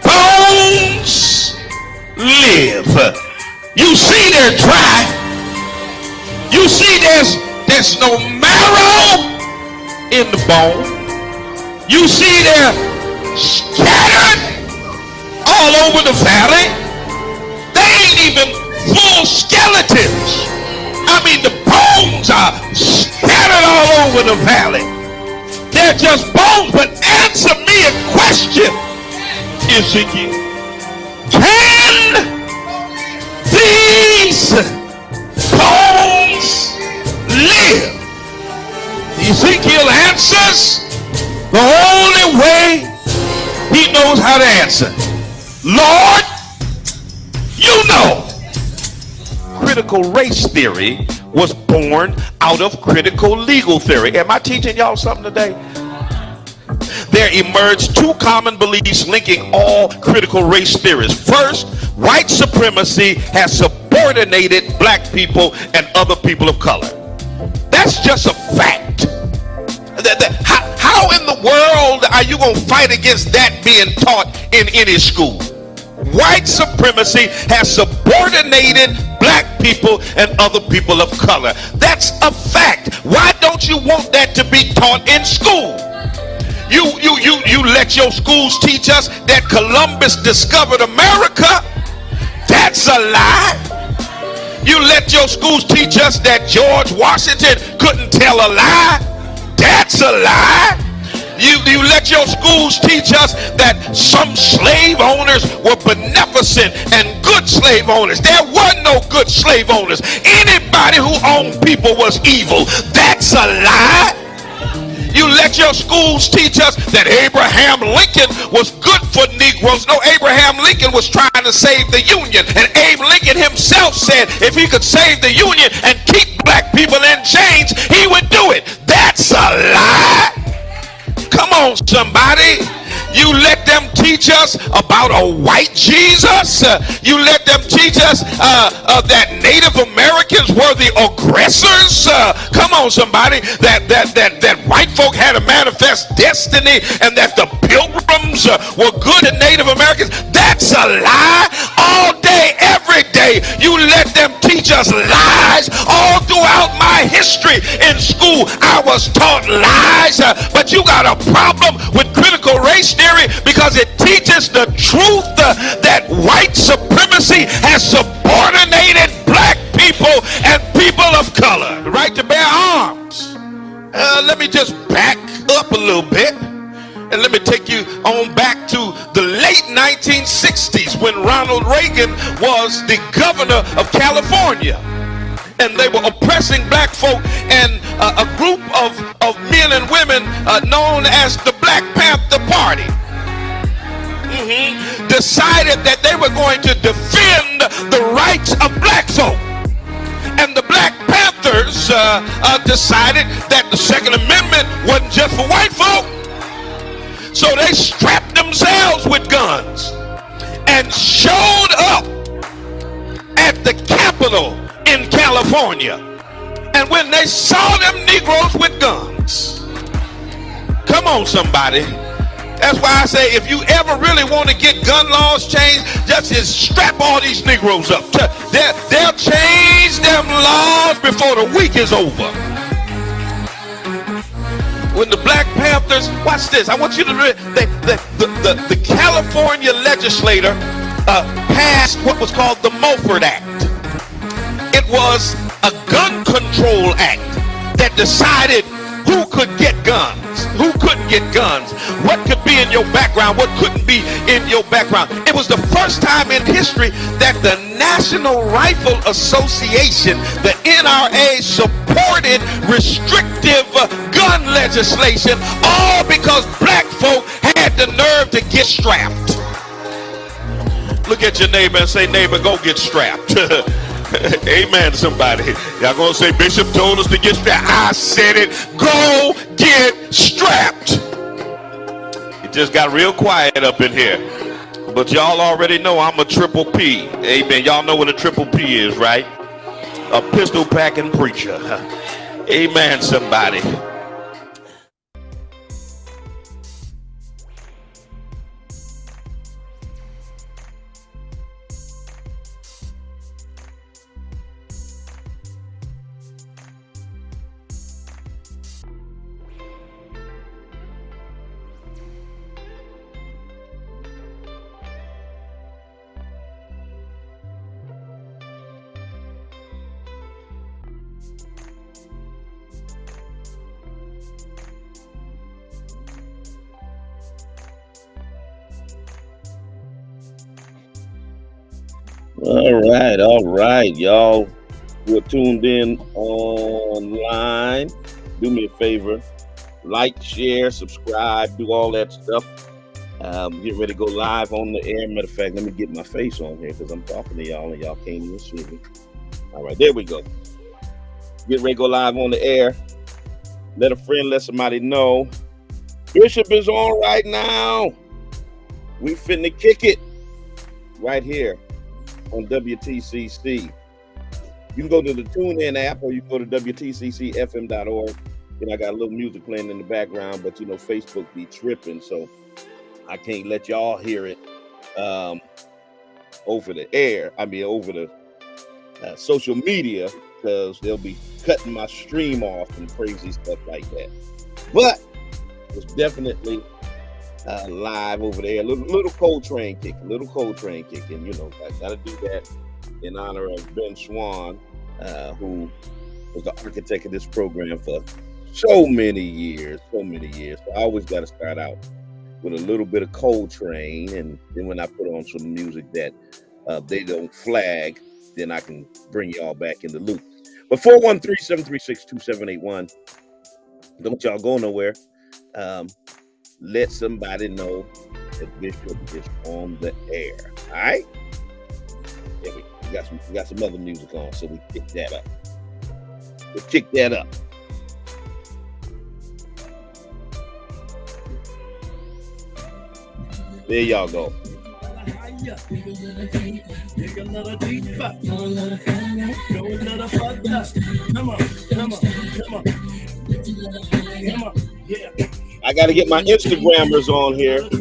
bones live. You see they're dry. You see there's no marrow in the bone. You see they're scattered all over the valley. They ain't even full skeletons. I mean, the bones are scattered all over the valley. They're just bones. But answer me a question, Ezekiel. Can these bones live? Ezekiel answers the only way he knows how to answer. Lord, you know. Critical race theory was born out of critical legal theory. Am I teaching y'all something today? There emerged two common beliefs linking all critical race theories. First, white supremacy has subordinated black people and other people of color. That's just a fact. How in the world are you going to fight against that being taught in any school? White supremacy has subordinated black people and other people of color. That's a fact. Why don't you want that to be taught in school? You let your schools teach us that Columbus discovered America. That's a lie. You let your schools teach us that George Washington couldn't tell a lie. That's a lie. You let your schools teach us that some slave owners were beneficent and good slave owners. There were no good slave owners. Anybody who owned people was evil. That's a lie. You let your schools teach us that Abraham Lincoln was good for Negroes. No, Abraham Lincoln was trying to save the Union. And Abe Lincoln himself said if he could save the Union and keep black people in chains, he would do it. That's a lie. Come on, somebody. You let them teach us about a white Jesus. You let them teach us that Native Americans were the aggressors. Come on, somebody. That white folk had a manifest destiny and that the Pilgrims were good to Native Americans. That's a lie. All day, every day, you let them teach us lies. All throughout my history in school, I was taught lies. But you got a problem with critical race theory because it teaches the truth that white supremacy has subordinated black people and people of color. The right to bear arms. Let me just back up a little bit and let me take you on back to the late 1960s when Ronald Reagan was the governor of California. And they were oppressing black folk, and a group of men and women known as the Black Panther Party decided that they were going to defend the rights of black folk. And the Black Panthers decided that the Second Amendment wasn't just for white folk. So they strapped themselves with guns and showed up at the Capitol in California. And when they saw them Negroes with guns, come on, somebody. That's why I say if you ever really want to get gun laws changed, just strap all these Negroes up. They'll change them laws before the week is over. When the Black Panthers, watch this, I want you to read, the California legislator passed what was called the Mulford Act. It was a gun control act that decided who could get guns, who couldn't get guns, what could be in your background, what couldn't be in your background. It was the first time in history that the National Rifle Association, the NRA, supported restrictive gun legislation, all because black folk had the nerve to get strapped. Look at your neighbor and say, neighbor, go get strapped. Amen, somebody. Y'all gonna say Bishop told us to get strapped. I said it. Go get strapped. It just got real quiet up in here. But y'all already know I'm a triple P. Amen. Y'all know what a triple P is, right? A pistol packing preacher. Amen, somebody. All right, y'all who are tuned in online. Do me a favor, like, share, subscribe, do all that stuff. Get ready to go live on the air. Matter of fact, let me get my face on here because I'm talking to y'all and y'all can't even see me. All right, there we go. Get ready to go live on the air. Let a friend, let somebody know. Bishop is on right now. We finna kick it right here on WTCC. You can go to the TuneIn app or you can go to WTCCFM.org. I got a little music playing in the background, but Facebook be tripping, so I can't let y'all hear it over the air. I mean, over the social media, because they'll be cutting my stream off and crazy stuff like that. But it's definitely live over there. Little Coltrane kicking. I gotta do that in honor of Ben Swan, who was the architect of this program for so many years. So I always got to start out with a little bit of Coltrane, and then when I put on some music that they don't flag, then I can bring y'all back in the loop. But 413-736-2781. Don't y'all go nowhere. Let somebody know that Bishop is on the air. All right? Yeah, we got some other music on, so we pick that up. There y'all go. I got to get my Instagrammers on here. Let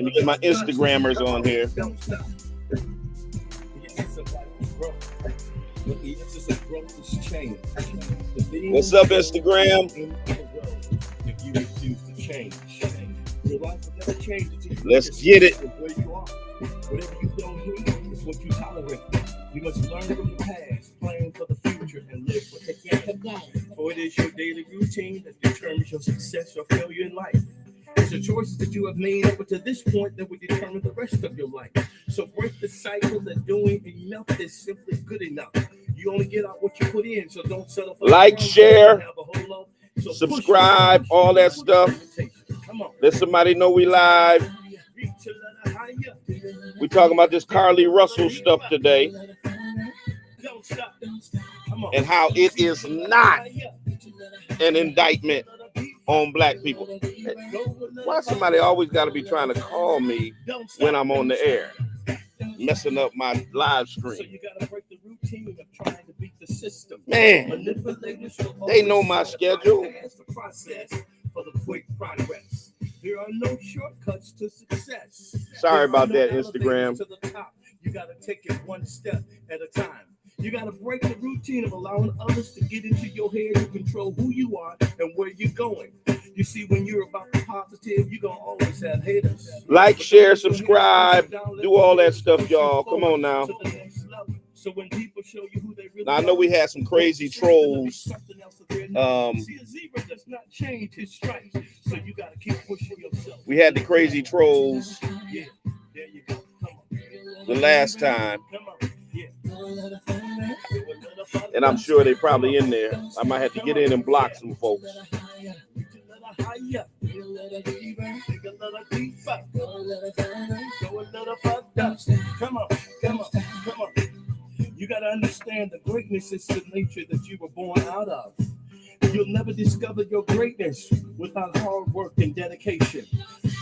me get my Instagrammers on here. What's up, Instagram? Let's get it. Whatever you don't hate is what you tolerate. You must learn from the past, plan for the future, and live for today. For it is your daily routine that determines your success or failure in life. It's the choices that you have made up to this point that will determine the rest of your life. So break the cycle that doing enough is simply good enough. You only get out what you put in, so don't settle for like, share, subscribe, all that stuff. Let somebody know we live. We talking about this Carly Russell stuff today, and how it is not an indictment on black people. Why somebody always got to be trying to call me when I'm on the air, messing up my live stream? Man, they know my schedule. There are no shortcuts to success. Sorry about that, Instagram. To the top. You got to take it one step at a time. You got to break the routine of allowing others to get into your head to control who you are and where you're going. You see, when you're about the positive, you're going to always have haters. Like, share, subscribe, do all that stuff, y'all. Come on now. So when people show you who they really now, I know we had some crazy trolls. We had the crazy trolls the last time. And I'm sure they probably in there. I might have to get in and block some folks. Come on. You got to understand the greatness is the nature that you were born out of. You'll never discover your greatness without hard work and dedication.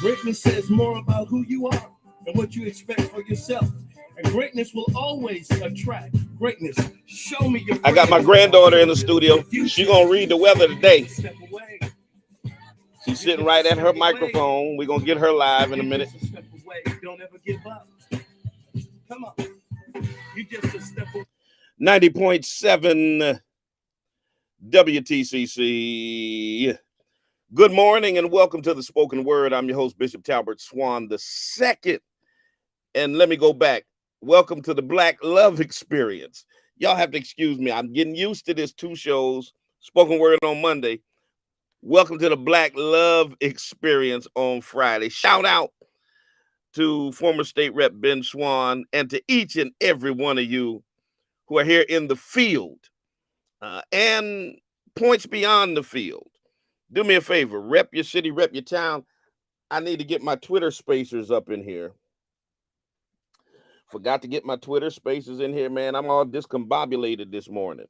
Greatness says more about who you are and what you expect for yourself. And greatness will always attract greatness. Show me your greatness. I got my granddaughter in the studio. She's going to read the weather today. She's sitting right at her microphone. We're going to get her live in a minute. Don't ever give up. Come on. 90.7 WTCC. Good morning and welcome to the Spoken Word. I'm your host, Bishop Talbert Swan II. And let me go back. Welcome to the Black Love Experience. Y'all have to excuse me. I'm getting used to this 2 shows, Spoken Word on Monday. Welcome to the Black Love Experience on Friday. Shout out to former State Rep Ben Swan, and to each and every one of you who are here in the field and points beyond the field. Do me a favor, rep your city, rep your town. I need to get my Twitter spacers up in here. Forgot to get my Twitter spacers in here, man. I'm all discombobulated this morning.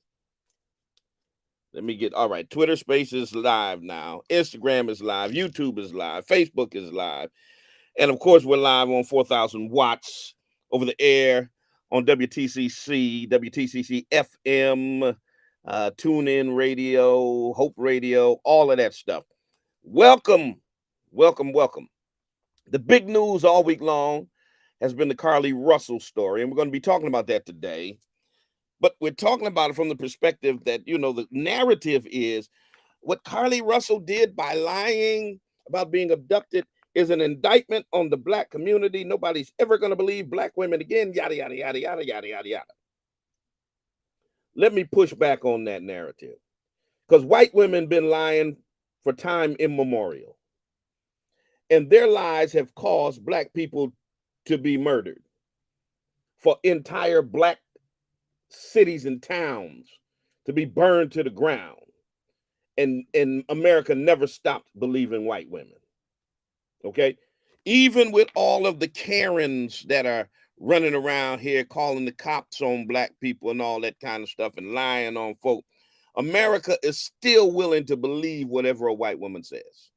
Let me get, all right, Twitter Spaces live now. Instagram is live. YouTube is live. Facebook is live. And, of course, we're live on 4,000 watts over the air on WTCC, WTCC FM, TuneIn Radio, Hope Radio, all of that stuff. Welcome, welcome, welcome. The big news all week long has been the Carlee Russell story, and we're going to be talking about that today. But we're talking about it from the perspective that, you know, the narrative is what Carlee Russell did by lying about being abducted is an indictment on the Black community. Nobody's ever going to believe Black women again, yada, yada, yada, yada, yada, yada, yada. Let me push back on that narrative, because white women been lying for time immemorial, and their lies have caused Black people to be murdered, for entire Black cities and towns to be burned to the ground. And America never stopped believing white women. Okay? Even with all of the Karens that are running around here calling the cops on Black people and all that kind of stuff and lying on folk, America is still willing to believe whatever a white woman says.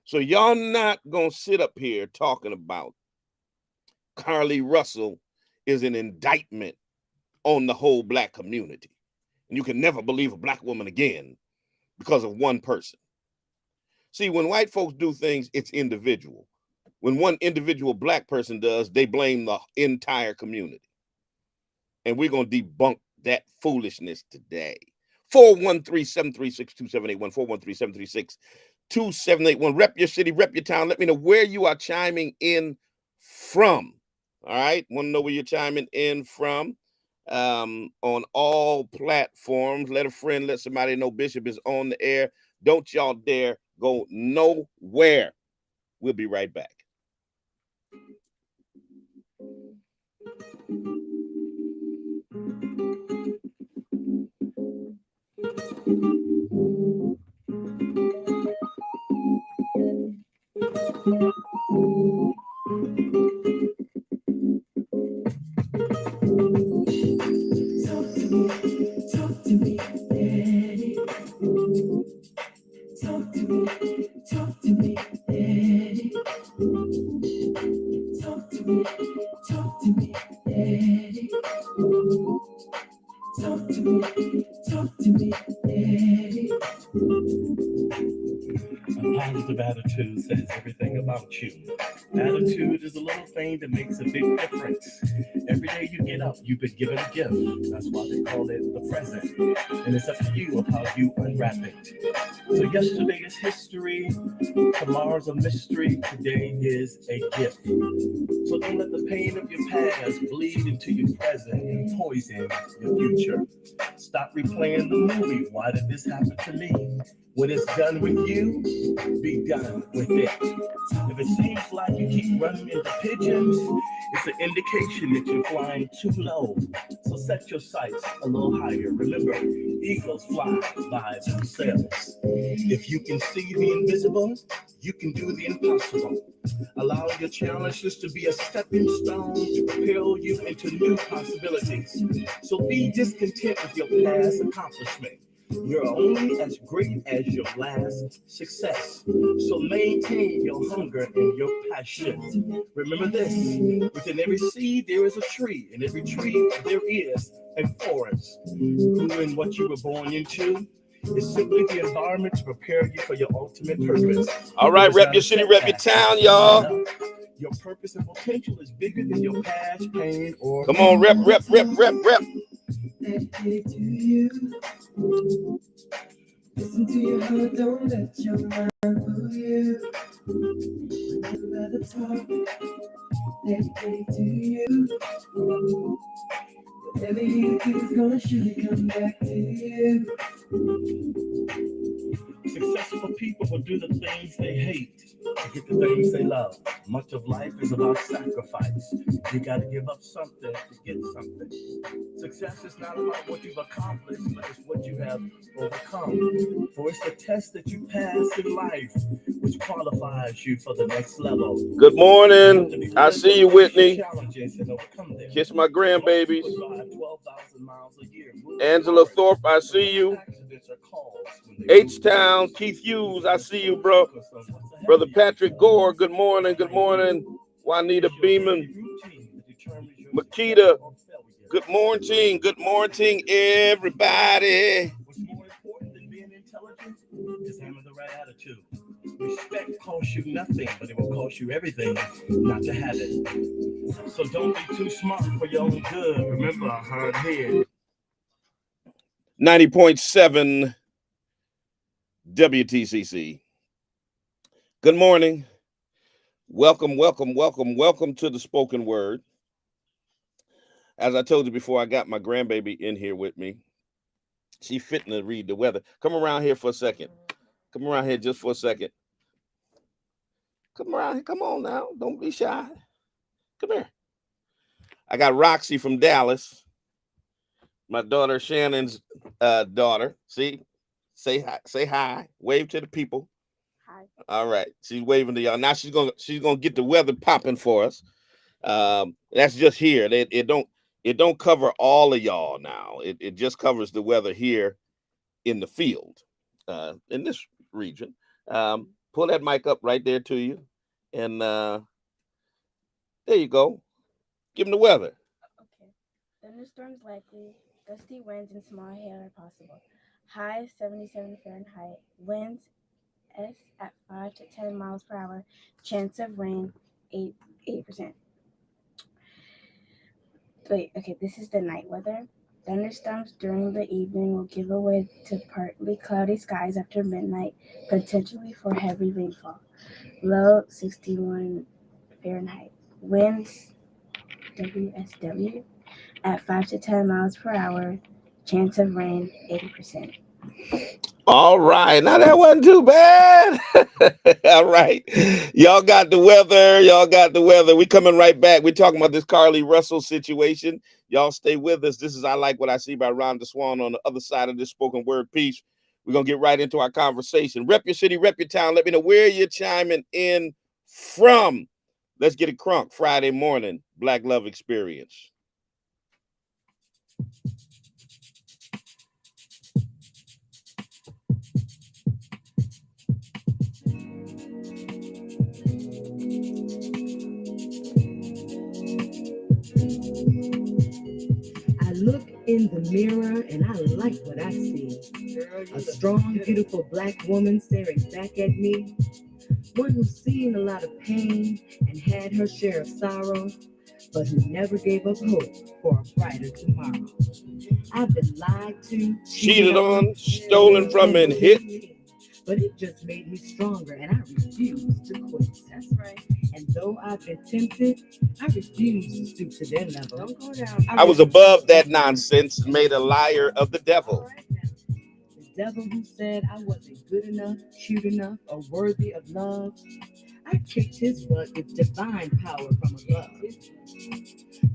So y'all not gonna sit up here talking about Carlee Russell is an indictment on the whole Black community, and you can never believe a Black woman again because of one person. See, when white folks do things, it's individual. When one individual Black person does, they blame the entire community. And we're going to debunk that foolishness today. 413-736-2781, 413-736-2781. Rep your city, rep your town. Let me know where you are chiming in from. All right? Want to know where you're chiming in from? On all platforms. Let a friend, let somebody know Bishop is on the air. Don't y'all dare go nowhere. We'll be right back. Talk to me, Daddy. Talk to me, Daddy. Talk to me, Daddy. Talk to me, Daddy. A positive attitude says everything about you. Attitude is a little thing that makes a big difference. Every day you get up, you've been given a gift. That's why they call it the present. And it's up to you of how you unwrap it. So yesterday is history, tomorrow's a mystery, today is a gift. So don't let the pain of your past bleed into your present and poison your future. Stop replaying the movie, why did this happen to me? When it's done with you, be done with it. If it seems like you keep running into pigeons, it's an indication that you're flying too low. So set your sights a little higher. Remember, eagles fly by themselves. If you can see the invisible, you can do the impossible. Allow your challenges to be a stepping stone to propel you into new possibilities. So be discontent with your past accomplishment. You're only as great as your last success. So maintain your hunger and your passion. Remember this, within every seed there is a tree. In every tree there is a forest. Who and what you were born into is simply the environment to prepare you for your ultimate purpose. All right, rep your city, rep your town, y'all. Your purpose and potential is bigger than your past pain or... Come on, rep. Dedicated to you. Listen to your heart, don't let your mind fool you. Remember the talk. Dedicated to you. Whatever you do is gonna surely come back to you. Successful people will do the things they hate to get the things they love. Much of life is about sacrifice. You got to give up something to get something. Success is not about what you've accomplished, but it's what you have overcome. For it's the test that you pass in life which qualifies you for the next level. Good morning. You have to be I willing see to you, face Whitney. your challenges and overcome them. Kiss my Most grandbabies. people drive 12,000 miles a year, moving Angela forward, Thorpe, I but see you. accidents are caused when they move H-Town, backwards. Keith Hughes, You I just see stay you, bro. focused on what's ahead Brother of you Patrick instead of Gore, what's good morning. Good behind you. morning. Juanita It's your daily Beeman. routine that determines your Makita, success or failure. good morning. Good morning, everybody. What's more important than being intelligent is having the right attitude. Respect costs you nothing, but it will cost you everything not to have it. So don't be too smart for your own good. Remember, a hard head. 90.7 WTCC. Good morning. Welcome to the spoken word. As I told you before, I got my grandbaby in here with me. She fitting to read the weather. Come around here for a second. Come around here just for a second. Come around here. Come on now. Don't be shy. Come here. I got Roxy from Dallas. My daughter Shannon's daughter. See? Say hi. Say hi. Wave to the people. Hi. All right. She's waving to y'all. Now she's gonna get the weather popping for us. That's just here. It don't cover all of y'all now. It just covers the weather here in the field, in this region. Pull that mic up right there to you, and there you go. Give them the weather. Okay. Thunderstorms likely. Gusty winds and small hail are possible. High 77 Fahrenheit. Winds S at 5 to 10 miles per hour. Chance of rain 8%. Wait, okay, this is the night weather. Thunderstorms during the evening will give way to partly cloudy skies after midnight, potentially for heavy rainfall. Low 61 Fahrenheit. Winds WSW at 5 to 10 miles per hour. Chance of rain 80%. All right. Now that wasn't too bad. All right. Y'all got the weather. We coming right back. We're talking about this Carly Russell situation. Y'all stay with us. This is I Like What I See by Rhonda Swan on the other side of this spoken word piece. We're going to get right into our conversation. Rep your city, rep your town. Let me know where you're chiming in from. Let's get it crunk. Friday morning, Black Love Experience. I look in the mirror and I like what I see. A strong, beautiful black woman staring back at me. One who's seen a lot of pain and had her share of sorrow, but who never gave up hope for a brighter tomorrow. I've been lied to, Cheated on, stolen from, and hit. But it just made me stronger and I refuse to quit. That's right. And though I've been tempted, I refuse to stoop to their level. Don't go down. I was above that nonsense, made a liar of the devil. The devil who said I wasn't good enough, cute enough, or worthy of love, I kicked his butt with divine power from above.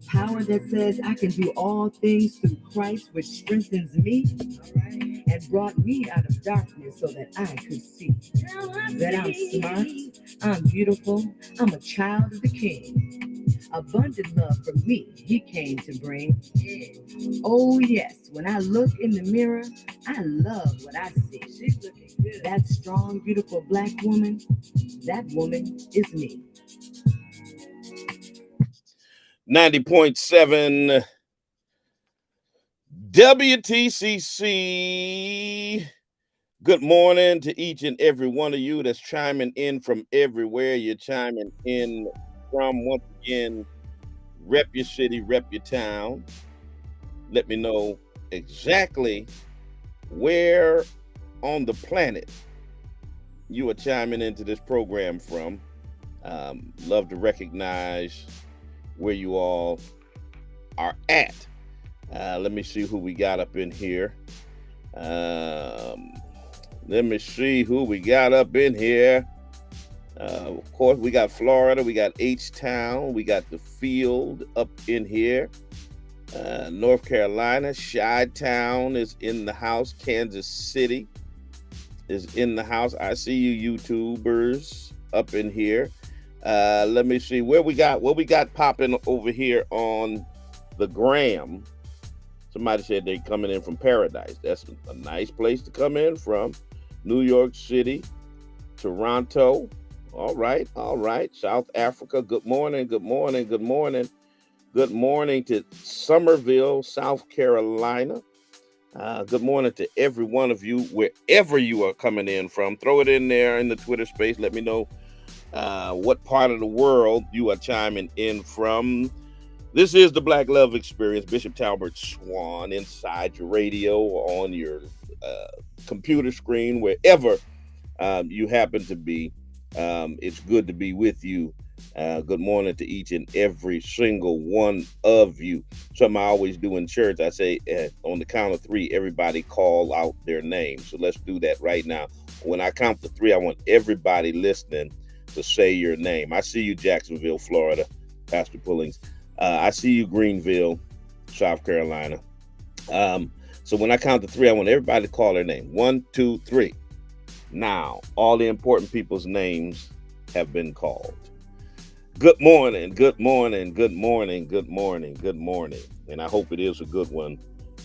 Power that says I can do all things through Christ, which strengthens me and brought me out of darkness so that I could see that I'm smart, I'm beautiful, I'm a child of the King. Abundant love for me he came to bring. Oh yes, when I look in the mirror, I love what I see. She's looking good. That strong, beautiful black woman, that woman is me. 90.7 WTCC. Good morning to each and every one of you that's chiming in from everywhere you're chiming in from. Once again, rep your city, rep your town. Let me know exactly where on the planet you are chiming into this program from. Love to recognize where you all are at. Let me see who we got up in here. Let me see who we got up in here. Of course, we got Florida, we got H-Town, we got the field up in here. North Carolina, Chi-Town is in the house. Kansas City is in the house. I see you YouTubers up in here. Let me see what we got popping over here on the gram. Somebody said they're coming in from Paradise. That's a nice place to come in from. New York City, Toronto. All right. South Africa. Good morning. Good morning to Somerville, South Carolina. Good morning to every one of you, wherever you are coming in from. Throw it in there in the Twitter space. Let me know what part of the world you are chiming in from. This is the Black Love Experience. Bishop Talbert Swan inside your radio, on your computer screen, wherever you happen to be. It's good to be with you. Good morning to each and every single one of you. Something I always do in church, I say on the count of three, everybody call out their name. So let's do that right now. When I count to three, I want everybody listening to say your name. I see you, Jacksonville, Florida, Pastor Pullings. I see you, Greenville, South Carolina. So when I count to three, I want everybody to call their name. 1, 2, 3. Now, all the important people's names have been called. Good morning. And I hope it is a good one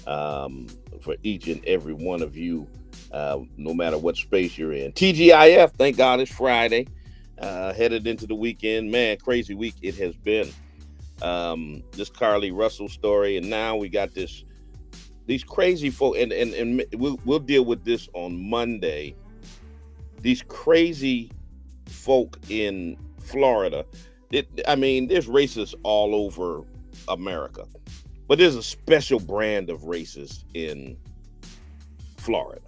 for each and every one of you, no matter what space you're in. TGIF, thank God it's Friday, headed into the weekend. Man, crazy week it has been. This Carly Russell story, and now we got these crazy folk, and we'll deal with this on Monday. These crazy folk in Florida. There's racists all over America, but there's a special brand of racists in Florida.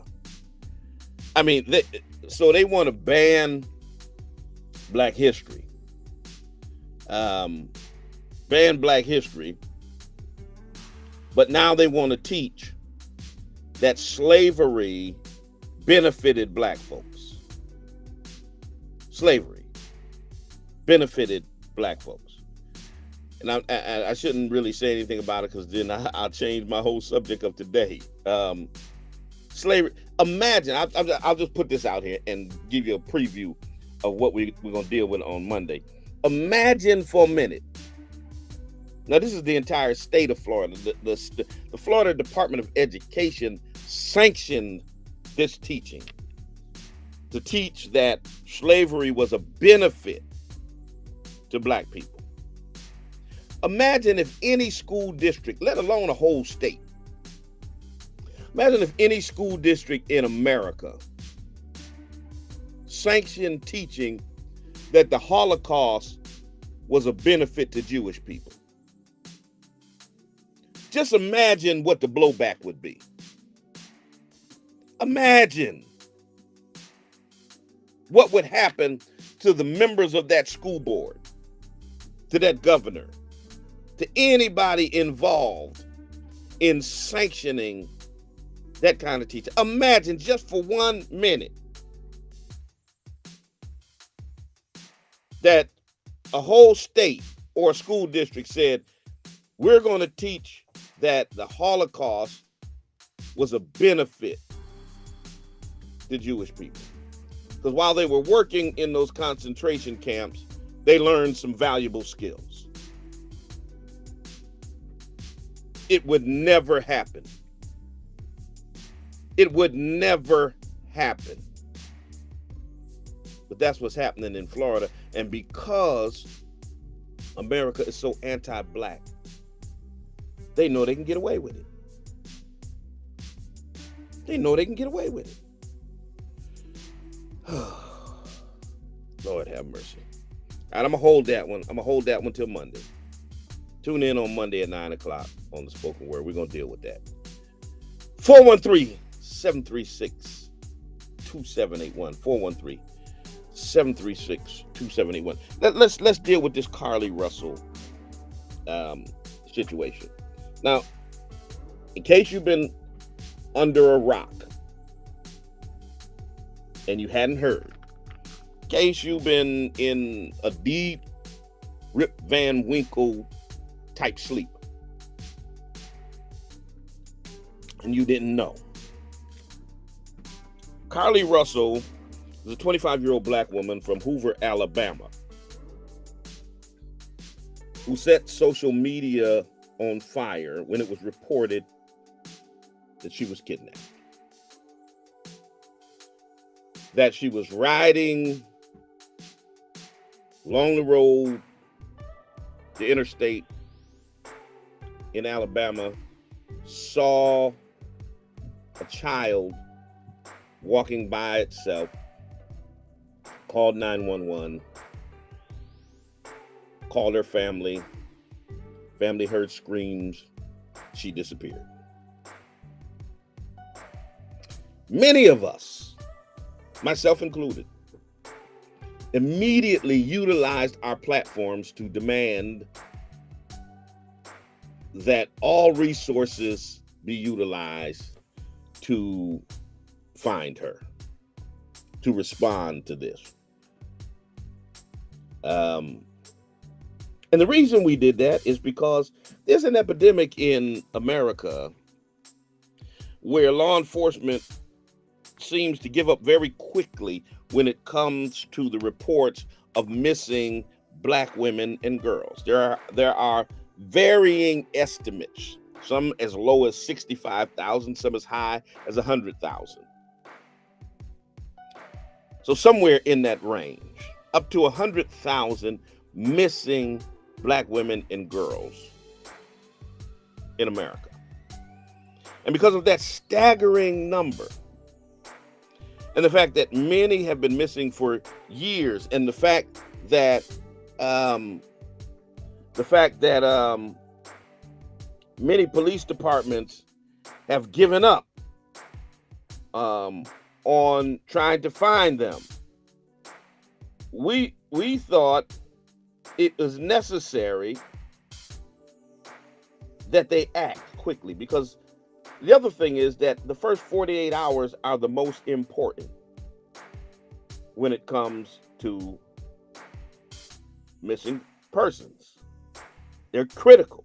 They want to ban Black history. Ban Black history, but now they want to teach that slavery benefited Black folks. Slavery benefited Black folks. And I shouldn't really say anything about it, because then I'll change my whole subject of today. Slavery. Imagine, I'll just put this out here and give you a preview of what we're going to deal with on Monday. Imagine for a minute. Now, this is the entire state of Florida. The Florida Department of Education sanctioned this teaching to teach that slavery was a benefit to Black people. Imagine if any school district, let alone a whole state, imagine if any school district in America sanctioned teaching that the Holocaust was a benefit to Jewish people. Just imagine what the blowback would be. Imagine what would happen to the members of that school board, to that governor, to anybody involved in sanctioning that kind of teaching. Imagine just for 1 minute that a whole state or a school district said, we're going to teach that the Holocaust was a benefit to Jewish people. Because while they were working in those concentration camps, they learned some valuable skills. It would never happen. It would never happen. But that's what's happening in Florida. And because America is so anti-Black, they know they can get away with it. They know they can get away with it. Lord have mercy. All right, I'm going to hold that one. I'm going to hold that one till Monday. Tune in on Monday at 9 o'clock on the spoken word. We're going to deal with that. 413-736-2781. 413-736-2781. Let's deal with this Carly Russell situation. Now, in case you've been under a rock, and you hadn't heard, in case you've been in a deep Rip Van Winkle type sleep and you didn't know, Carly Russell is a 25-year-old black woman from Hoover, Alabama, who set social media on fire when it was reported that she was kidnapped. That she was riding along the road, the interstate in Alabama, saw a child walking by itself, called 911, called her family. Family heard screams. She disappeared. Many of us, myself included, immediately utilized our platforms to demand that all resources be utilized to find her, to respond to this. And the reason we did that is because there's an epidemic in America where law enforcement seems to give up very quickly when it comes to the reports of missing black women and girls. There are varying estimates, some as low as 65,000, some as high as 100,000. So somewhere in that range, up to 100,000 missing black women and girls in America. And because of that staggering number, and the fact that many have been missing for years, and the fact that many police departments have given up on trying to find them, we thought it was necessary that they act quickly, because the other thing is that the first 48 hours are the most important when it comes to missing persons. They're critical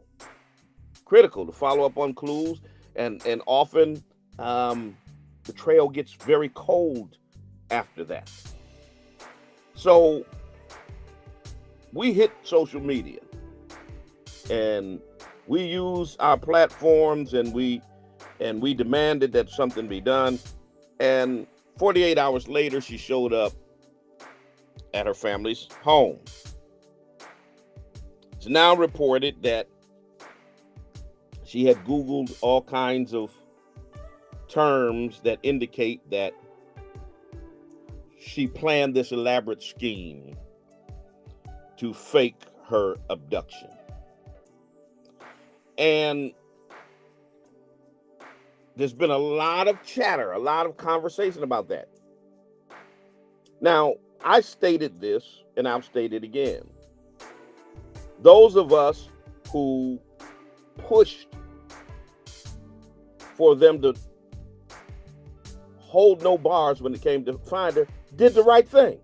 to follow up on clues, and often the trail gets very cold after that. So we hit social media and we use our platforms, and we demanded that something be done. And 48 hours later, she showed up at her family's home. It's now reported that she had Googled all kinds of terms that indicate that she planned this elaborate scheme to fake her abduction. And there's been a lot of chatter, a lot of conversation about that. Now, I stated this, and I'll state it again. Those of us who pushed for them to hold no bars when it came to find her did the right thing.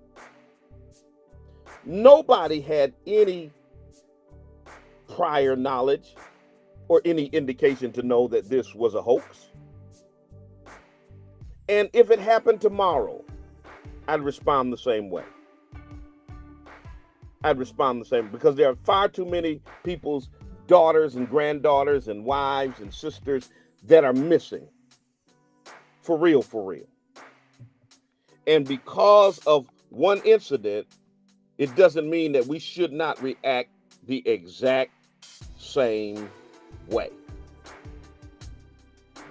Nobody had any prior knowledge or any indication to know that this was a hoax. And if it happened tomorrow, I'd respond the same way. Because there are far too many people's daughters and granddaughters and wives and sisters that are missing. For real. And because of one incident, it doesn't mean that we should not react the exact same way.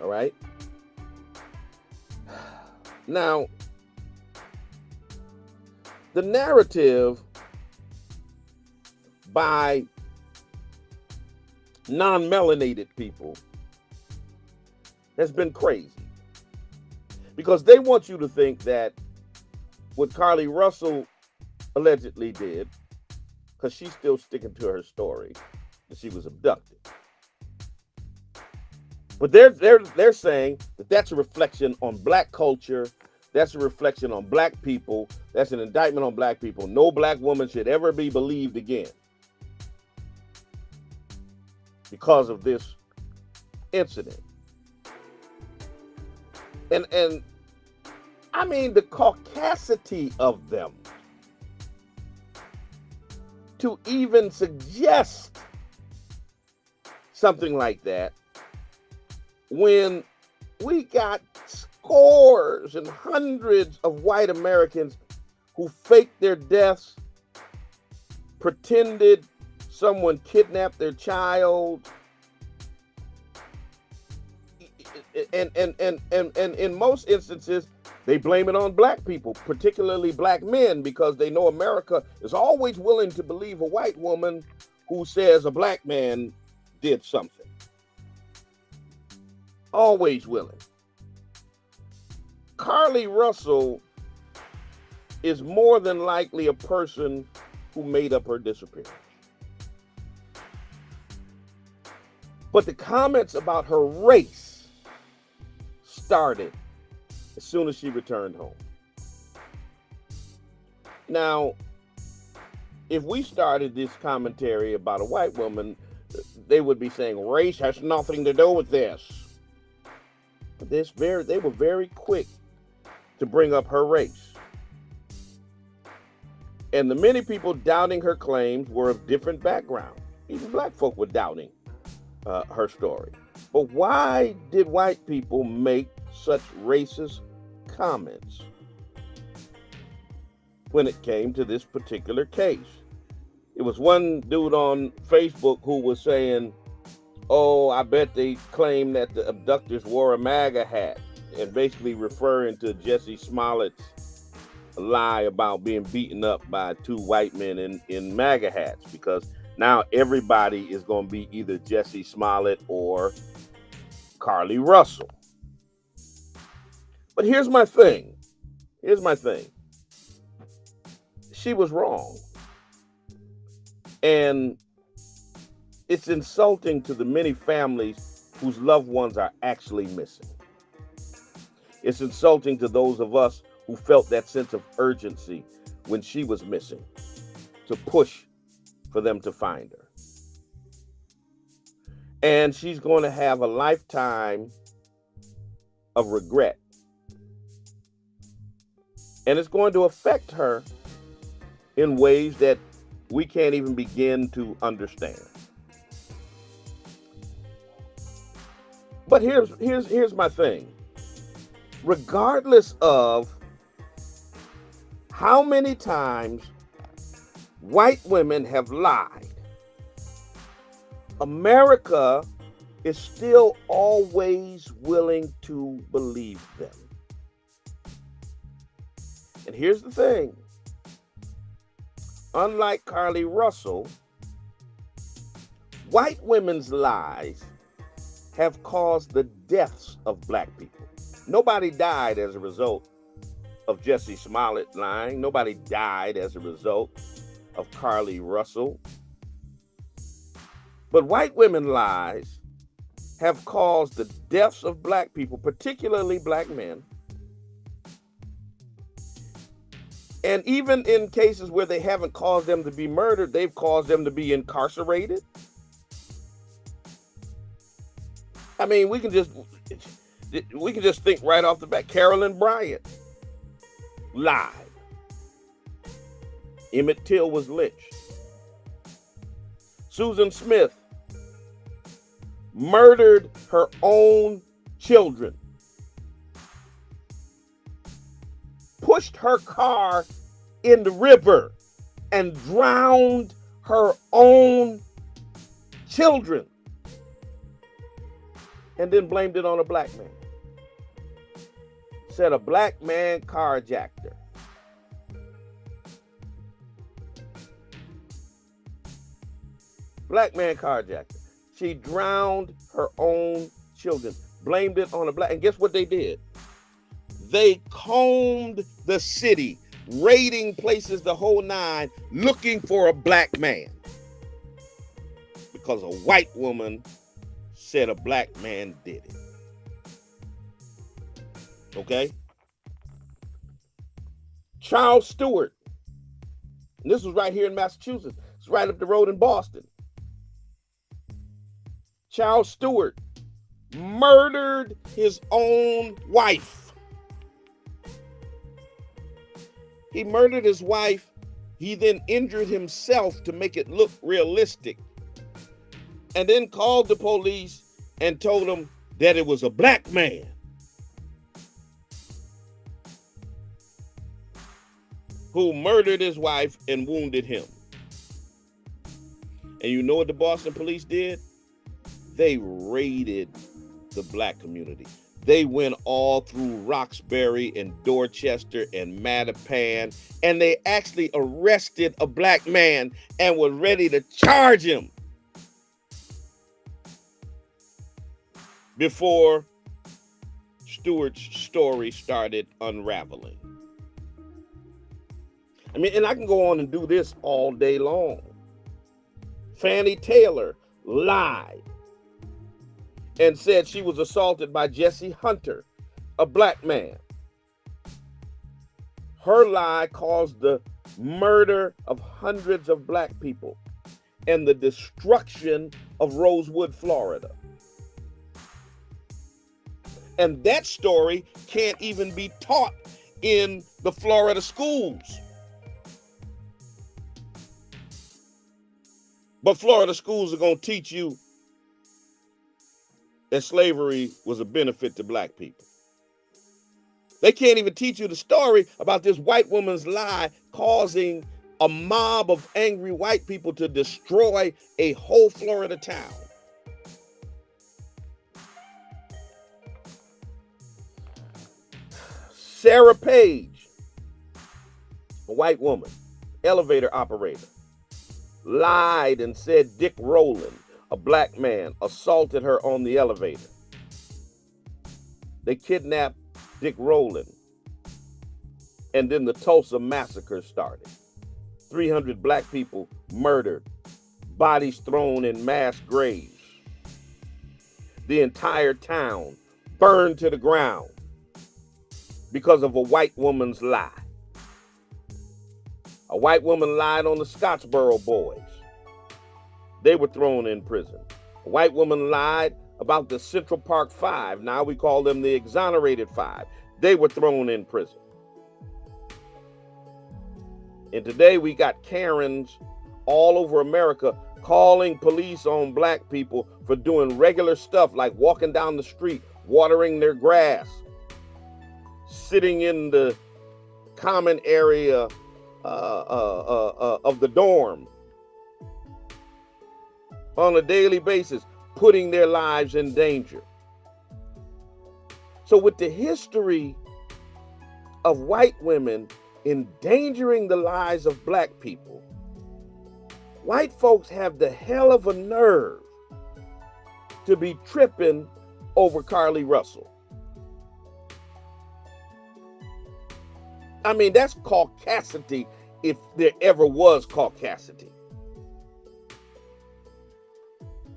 All right? Now, the narrative by non-melanated people has been crazy, because they want you to think that what Carly Russell allegedly did, because she's still sticking to her story, that she was abducted. But they're saying that that's a reflection on black culture, That's a reflection on black people. That's an indictment on black people. No black woman should ever be believed again because of this incident. And I mean, the caucasity of them to even suggest something like that when we got scores and hundreds of white Americans who faked their deaths, pretended someone kidnapped their child, and in most instances, they blame it on black people, particularly black men, because they know America is always willing to believe a white woman who says a black man did something. Always willing. Carly Russell is more than likely a person who made up her disappearance. But the comments about her race started as soon as she returned home. Now, if we started this commentary about a white woman, they would be saying race has nothing to do with this. But they were very quick to bring up her race. And the many people doubting her claims were of different backgrounds. Even black folk were doubting her story. But why did white people make such racist comments when it came to this particular case? It was one dude on Facebook who was saying, oh, I bet they claim that the abductors wore a MAGA hat, and basically referring to Jesse Smollett's lie about being beaten up by two white men in MAGA hats, because now everybody is going to be either Jesse Smollett or Carly Russell. But here's my thing. She was wrong. And it's insulting to the many families whose loved ones are actually missing. It's insulting to those of us who felt that sense of urgency when she was missing, to push for them to find her. And she's going to have a lifetime of regret. And it's going to affect her in ways that we can't even begin to understand. But here's my thing. Regardless of how many times white women have lied, America is still always willing to believe them. And here's the thing. Unlike Carly Russell, white women's lies have caused the deaths of black people. Nobody died as a result of Jesse Smollett lying. Nobody died as a result of Carly Russell. But white women lies have caused the deaths of black people, particularly black men. And even in cases where they haven't caused them to be murdered, they've caused them to be incarcerated. I mean, we can just think right off the bat. Carolyn Bryant lied. Emmett Till was lynched. Susan Smith murdered her own children. Pushed her car in the river and drowned her own children. And then blamed it on a black man. Said a black man carjacked her. Black man carjacked her. She drowned her own children. Blamed it on a black. And guess what they did? They combed the city, raiding places the whole nine, looking for a black man. Because a white woman said a black man did it. Okay? Charles Stewart, and this was right here in Massachusetts. It's right up the road in Boston. Charles Stewart murdered his own wife. He murdered his wife. He then injured himself to make it look realistic, and then called the police and told them that it was a black man. Who murdered his wife and wounded him. And you know what the Boston police did? They raided the black community. They went all through Roxbury and Dorchester and Mattapan, and they actually arrested a black man and were ready to charge him before Stewart's story started unraveling. I mean, and I can go on and do this all day long. Fannie Taylor lied and said she was assaulted by Jesse Hunter, a black man. Her lie caused the murder of hundreds of black people and the destruction of Rosewood, Florida. And that story can't even be taught in the Florida schools. But Florida schools are going to teach you that slavery was a benefit to black people. They can't even teach you the story about this white woman's lie causing a mob of angry white people to destroy a whole Florida town. Sarah Page, a white woman, elevator operator, lied and said Dick Rowland, a black man, assaulted her on the elevator. They kidnapped Dick Rowland, and then the Tulsa massacre started. 300 black people murdered, bodies thrown in mass graves. The entire town burned to the ground because of a white woman's lie. A white woman lied on the Scottsboro boys. They were thrown in prison. A white woman lied about the Central Park Five. Now we call them the Exonerated Five. They were thrown in prison. And today we got Karens all over America calling police on black people for doing regular stuff like walking down the street, watering their grass, sitting in the common area of the dorm on a daily basis, putting their lives in danger. So with the history of white women endangering the lives of black people, white folks have the hell of a nerve to be tripping over Carlee Russell. I mean, that's caucasity if there ever was caucasity.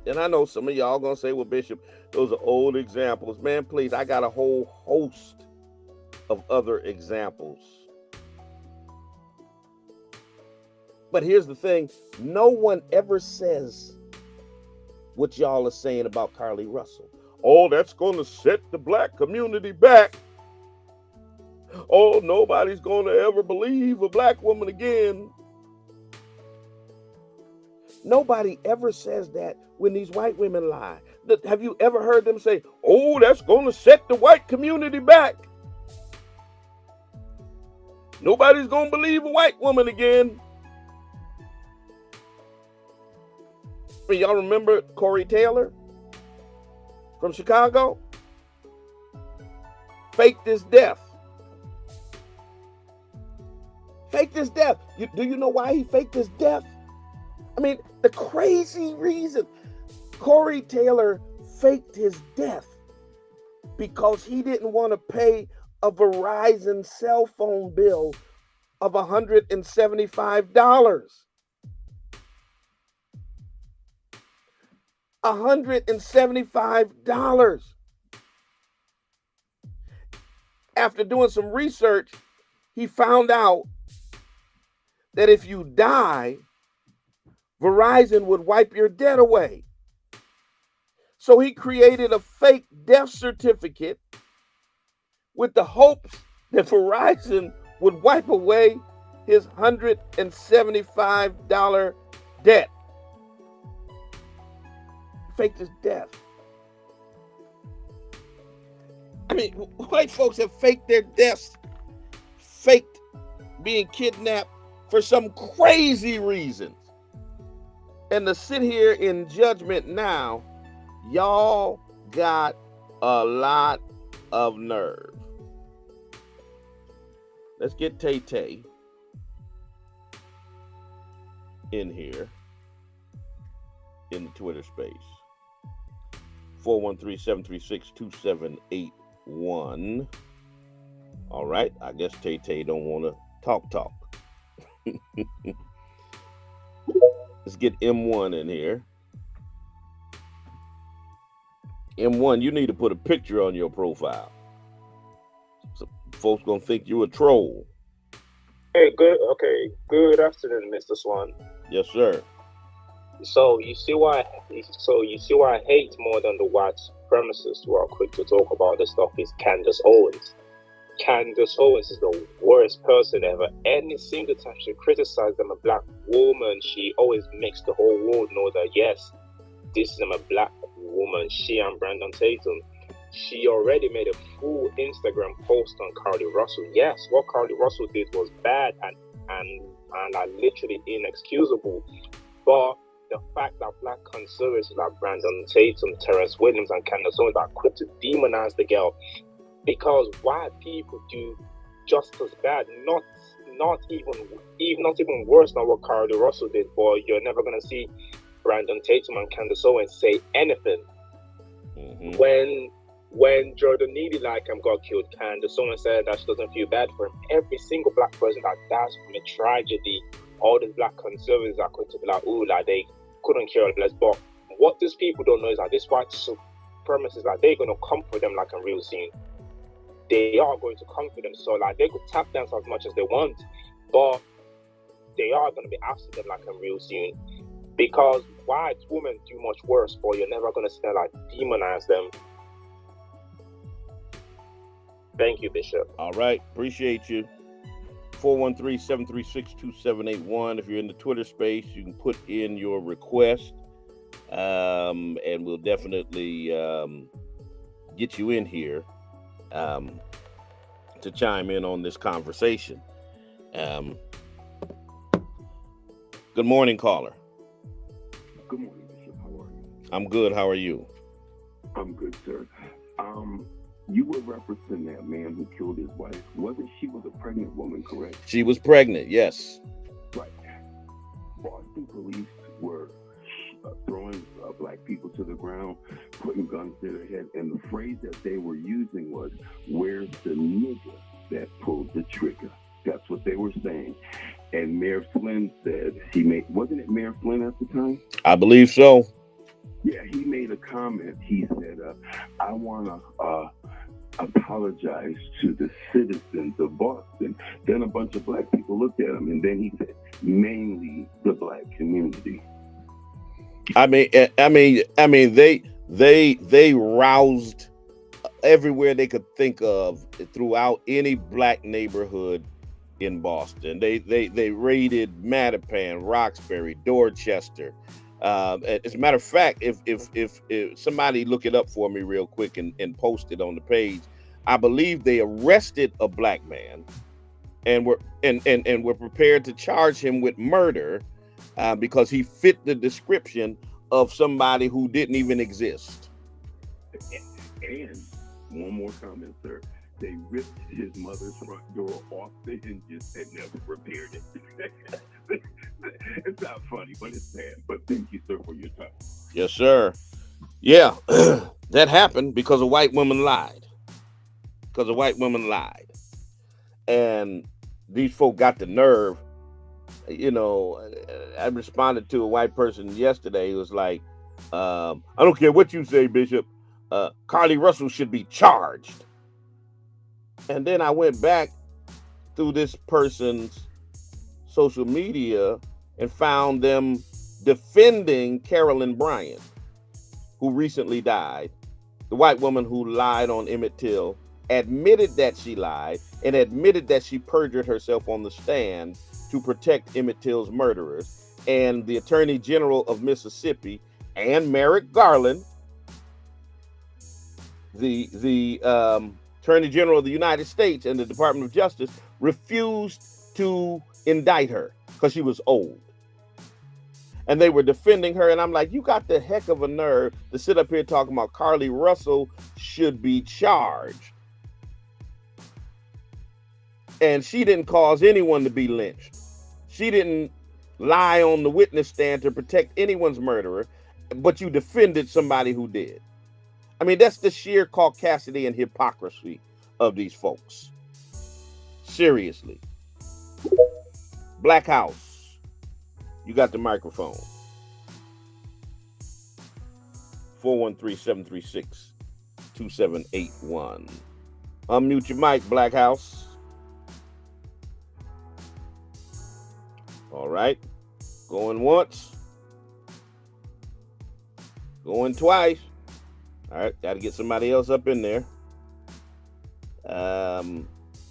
And I know some of y'all gonna say, well, Bishop, those are old examples. Man, please, I got a whole host of other examples. But here's the thing, no one ever says what y'all are saying about Carlee Russell. Oh, that's gonna set the black community back. Oh, nobody's going to ever believe a black woman again. Nobody ever says that when these white women lie. Have you ever heard them say, oh, that's going to set the white community back? Nobody's going to believe a white woman again. Y'all remember Corey Taylor from Chicago? Faked his death. Faked his death. Do you know why he faked his death? I mean, the crazy reason Corey Taylor faked his death because he didn't want to pay a Verizon cell phone bill of $175. $175. After doing some research, he found out that if you die, Verizon would wipe your debt away. So he created a fake death certificate with the hopes that Verizon would wipe away his $175 debt. Faked his death. I mean, white folks have faked their deaths, faked being kidnapped for some crazy reasons. And to sit here in judgment now, y'all got a lot of nerve. Let's get Tay-Tay in here in the Twitter space. 413-736-2781. All right, I guess Tay-Tay don't want to talk. Let's get M1 in here. M1, you need to put a picture on your profile. So folks gonna think you a troll. Hey, good afternoon, Mr. Swan. Yes, sir. So you see why I hate more than the white supremacists who are quick to talk about this stuff is Candace Owens. Candace Owens is the worst person ever. Any single time she criticizes them, a black woman, she always makes the whole world know that yes, this is a black woman. She and Brandon Tatum. She already made a full Instagram post on Carly Russell. Yes, what Carly Russell did was bad and literally inexcusable. But the fact that black conservatives like Brandon Tatum, Terrence Williams, and Candace Owens are quick to demonize the girl because white people do just as bad, not even worse than what Carly Russell did. But you're never gonna see Brandon Tatum and Candace Owens say anything. Mm-hmm. When Jordan Neely got killed, Candace Owens said that she doesn't feel bad for him. Every single black person that dies from a tragedy, all these black conservatives are going to be like, ooh, like they couldn't care less. But what these people don't know is that this white supremacists, like they're going to comfort them like a real scene. They are going to comfort them. So like they could tap dance as much as they want, but they are going to be after them like a real scene. Because white women do much worse, but you're never going to see them like demonize them. Thank you, Bishop. All right, appreciate you. 413-736-2781. If you're in the Twitter space, you can put in your request, and we'll definitely get you in here to chime in on this conversation. Good morning, caller. Good morning, Bishop. How are you? I'm good. How are you? I'm good, sir. You were referencing that man who killed his wife. She was a pregnant woman, correct? She was pregnant, yes. Right. Boston police were throwing black people to the ground, putting guns to their head, and the phrase that they were using was, "Where's the nigga that pulled the trigger?" That's what they were saying. And Mayor Flynn said wasn't it Mayor Flynn at the time? I believe so. Yeah, he made a comment. He said, I want to apologize to the citizens of Boston. Then a bunch of black people looked at him, and then he said, mainly the black community. I mean, they roused everywhere they could think of throughout any black neighborhood in Boston. They raided Mattapan, Roxbury, Dorchester. As a matter of fact, if somebody look it up for me real quick and post it on the page, I believe they arrested a black man and were prepared to charge him with murder because he fit the description of somebody who didn't even exist. And one more comment, sir. They ripped his mother's front door off the hinges and never repaired it. It's not funny, but it's sad. But thank you, sir, for your time. Yes, sir. Yeah, that happened because a white woman lied. And these folk got the nerve. You know, I responded to a white person yesterday who was like, I don't care what you say, Bishop. Carly Russell should be charged. And then I went back through this person's social media and found them defending Carolyn Bryant, who recently died. The white woman who lied on Emmett Till admitted that she lied and admitted that she perjured herself on the stand to protect Emmett Till's murderers. And the Attorney General of Mississippi and Merrick Garland, the Attorney General of the United States and the Department of Justice, refused to indict her because she was old. And they were defending her. And I'm like, you got the heck of a nerve to sit up here talking about Carly Russell should be charged. And she didn't cause anyone to be lynched. She didn't lie on the witness stand to protect anyone's murderer, but you defended somebody who did. I mean, that's the sheer caucasity and hypocrisy of these folks. Seriously. Black House, you got the microphone. 413-736-2781. Unmute your mic, Black House. All right. Going once. Going twice. All right. Got to get somebody else up in there.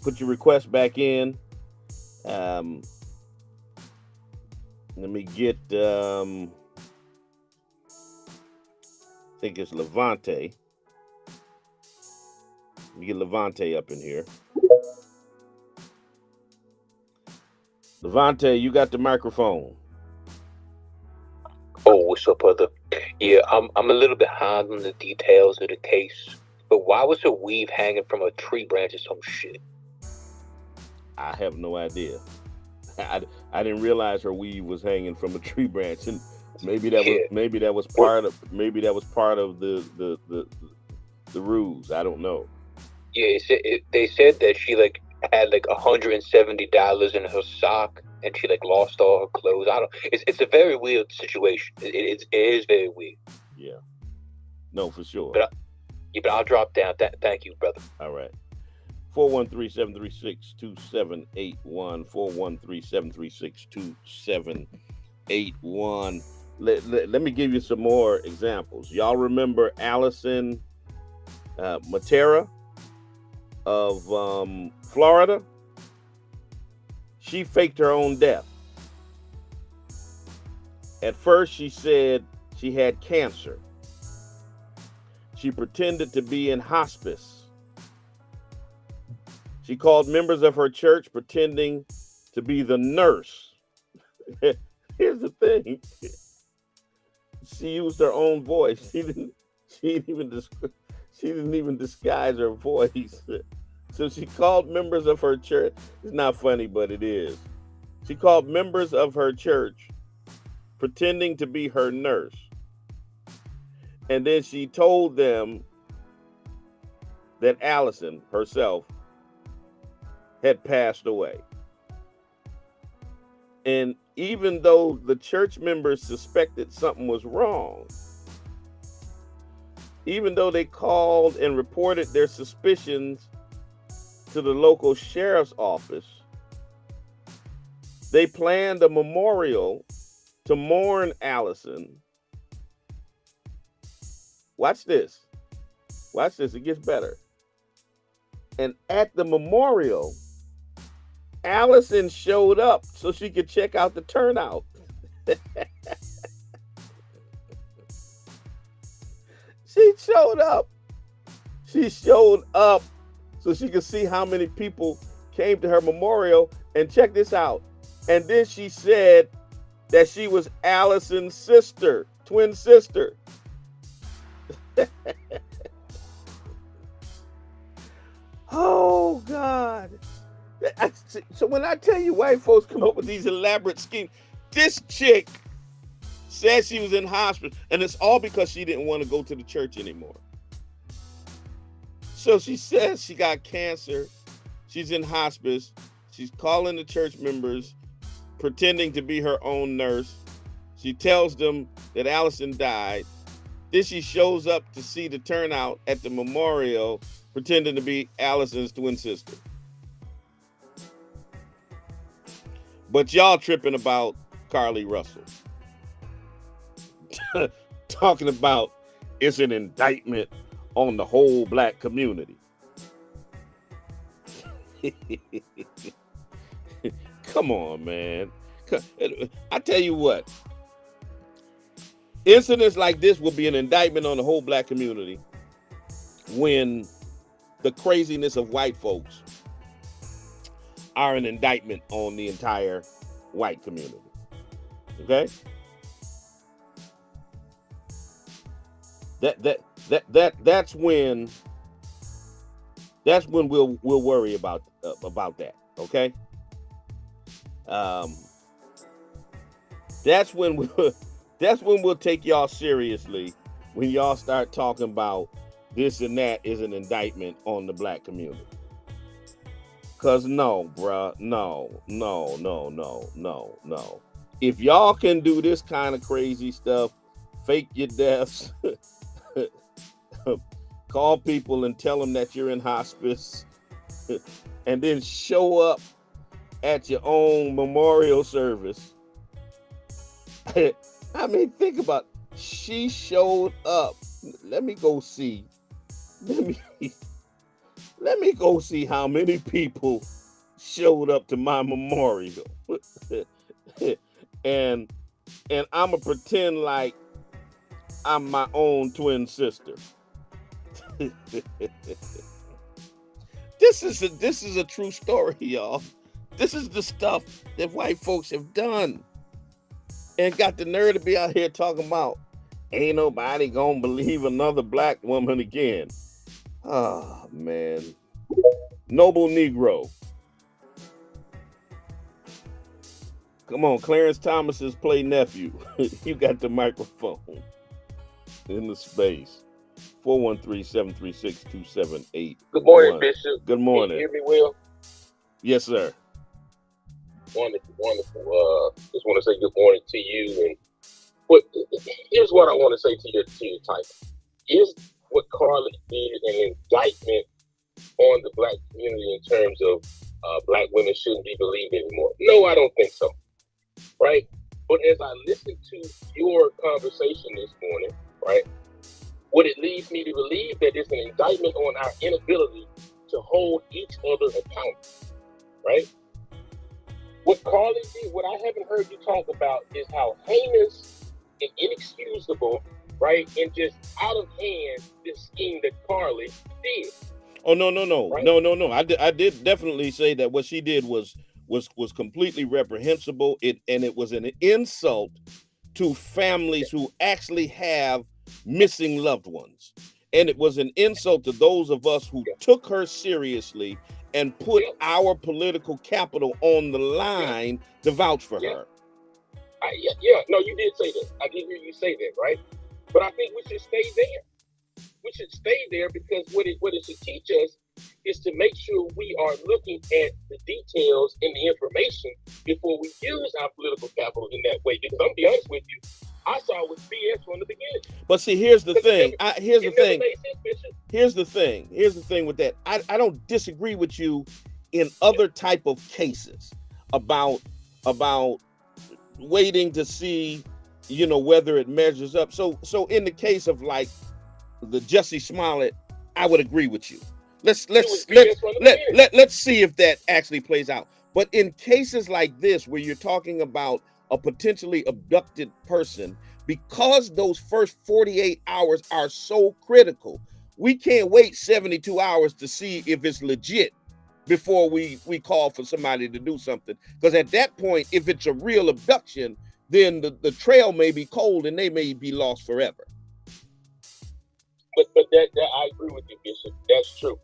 Put your request back in. Let me get, I think it's Levante. Let me get Levante up in here. Levante, you got the microphone. Oh, what's up, brother? Yeah, I'm a little behind on the details of the case, but why was her weave hanging from a tree branch or some shit? I have no idea. I didn't realize her weave was hanging from a tree branch, and maybe that was part of the ruse. I don't know. Yeah, they said that she had $170 in her sock, and she lost all her clothes. It's a very weird situation. It is very weird. Yeah, no, for sure. But I'll drop down. Thank you, brother. All right. 413-736-2781. 413-736-2781. Let me give you some more examples. Y'all remember Allison Matera of Florida? She faked her own death. At first, she said she had cancer. She pretended to be in hospice. She called members of her church pretending to be the nurse. Here's the thing. She used her own voice. She didn't even disguise her voice. So she called members of her church. It's not funny, but it is. She called members of her church pretending to be her nurse. And then she told them that Allison herself had passed away. And even though the church members suspected something was wrong, even though they called and reported their suspicions to the local sheriff's office, they planned a memorial to mourn Allison. Watch this. Watch this. It gets better. And at the memorial, Allison showed up so she could check out the turnout. She showed up. She showed up so she could see how many people came to her memorial. And check this out. And then she said that she was Allison's sister, twin sister. Oh, God. So when I tell you white folks come up with these elaborate schemes, this chick said she was in hospital, and it's all because she didn't want to go to the church anymore. So she says she got cancer. She's in hospice. She's calling the church members, pretending to be her own nurse. She tells them that Allison died. Then she shows up to see the turnout at the memorial, pretending to be Allison's twin sister. But y'all tripping about Carly Russell. Talking about it's an indictment on the whole black community. Come on, man. I tell you what, incidents like this will be an indictment on the whole black community when the craziness of white folks are an indictment on the entire white community. Okay? That's when we'll worry about that. Okay? That's when we'll take y'all seriously, when y'all start talking about this and that is an indictment on the black community. Cause no, bruh, no. If y'all can do this kind of crazy stuff, fake your deaths, call people and tell them that you're in hospice, and then show up at your own memorial service. I mean, think about it. She showed up. Let me go see how many people showed up to my memorial. and I'ma pretend like I'm my own twin sister. This is a true story, y'all. This is the stuff that white folks have done. And got the nerve to be out here talking about ain't nobody gonna believe another black woman again. Oh, man. Noble Negro. Come on, Clarence Thomas's play nephew. You got the microphone in the space. 413-736-2781. Good morning, Bishop. Good morning. Can you hear me well? Yes, sir. Wonderful. Just want to say good morning to you. And here's what I want to say to your title. Is what Carly did an indictment on the black community in terms of black women shouldn't be believed anymore? No, I don't think so. Right? But as I listened to your conversation this morning, right, what it leads me to believe that it's an indictment on our inability to hold each other accountable. Right? What Carly did, what I haven't heard you talk about is how heinous and inexcusable, right, and just out of hand this scheme that Carly did. Oh, no. Right? No. I did definitely say that what she did was completely reprehensible. It was an insult to families who actually have missing loved ones. And it was an insult to those of us who took her seriously and put our political capital on the line to vouch for her. No, you did say that. I did hear you say that, right? But I think we should stay there. We should stay there because what it should teach us is to make sure we are looking at the details and the information before we use our political capital in that way. Because I'm gonna be honest with you, I saw it was BS from the beginning. But see, here's the thing. Here's the thing with that. I don't disagree with you in other type of cases about waiting to see, whether it measures up. So in the case of like the Jussie Smollett, I would agree with you. Let's see if that actually plays out. But in cases like this, where you're talking about a potentially abducted person, because those first 48 hours are so critical, we can't wait 72 hours to see if it's legit before we call for somebody to do something. Because at that point, if it's a real abduction, then the trail may be cold and they may be lost forever. But that I agree with you, Bishop. That's true.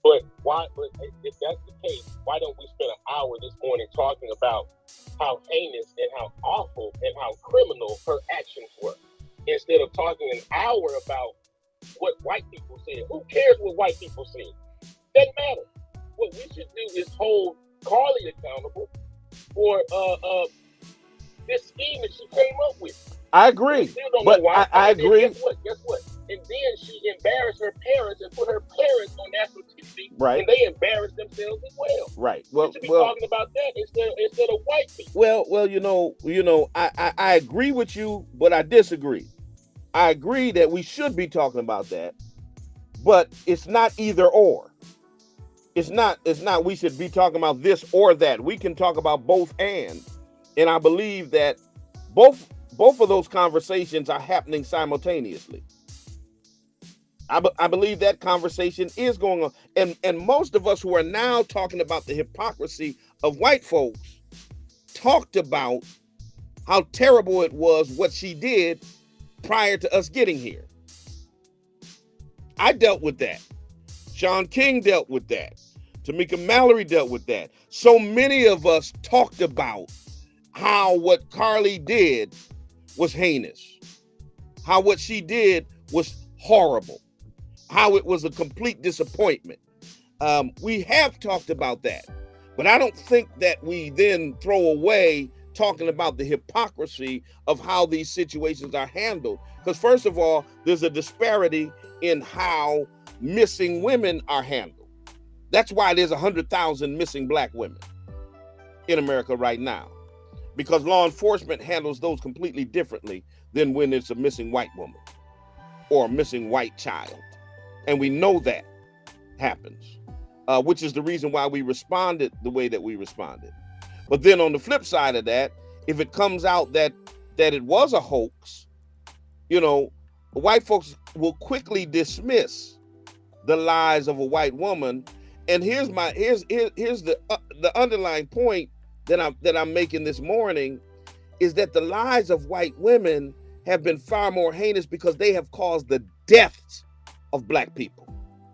But why? But if that's the case, why don't we spend an hour this morning talking about how heinous and how awful and how criminal her actions were, instead of talking an hour about what white people said? Who cares what white people said? Doesn't matter. What we should do is hold Carly accountable for this scheme that she came up with. I agree. But I agree. Guess what? And then she embarrassed her parents and put her parents on national TV Thursday, Right. and they embarrass themselves as well. Right. We should be talking about that instead of white people. Well, I agree with you, but I disagree. I agree that we should be talking about that, but it's not either or. It's not we should be talking about this or that. We can talk about both and I believe that both of those conversations are happening simultaneously. I believe that conversation is going on. And most of us who are now talking about the hypocrisy of white folks talked about how terrible it was what she did prior to us getting here. I dealt with that. Sean King dealt with that. Tamika Mallory dealt with that. So many of us talked about how what Carly did was heinous, how what she did was horrible, how it was a complete disappointment. We have talked about that, but I don't think that we then throw away talking about the hypocrisy of how these situations are handled. Because first of all, there's a disparity in how missing women are handled. That's why there's 100,000 missing black women in America right now, because law enforcement handles those completely differently than when it's a missing white woman or a missing white child. And we know that happens, which is the reason why we responded the way that we responded. But then on the flip side of that, if it comes out that it was a hoax, white folks will quickly dismiss the lies of a white woman. And here's the underlying point that I'm making this morning, is that the lies of white women have been far more heinous because they have caused the deaths of black people.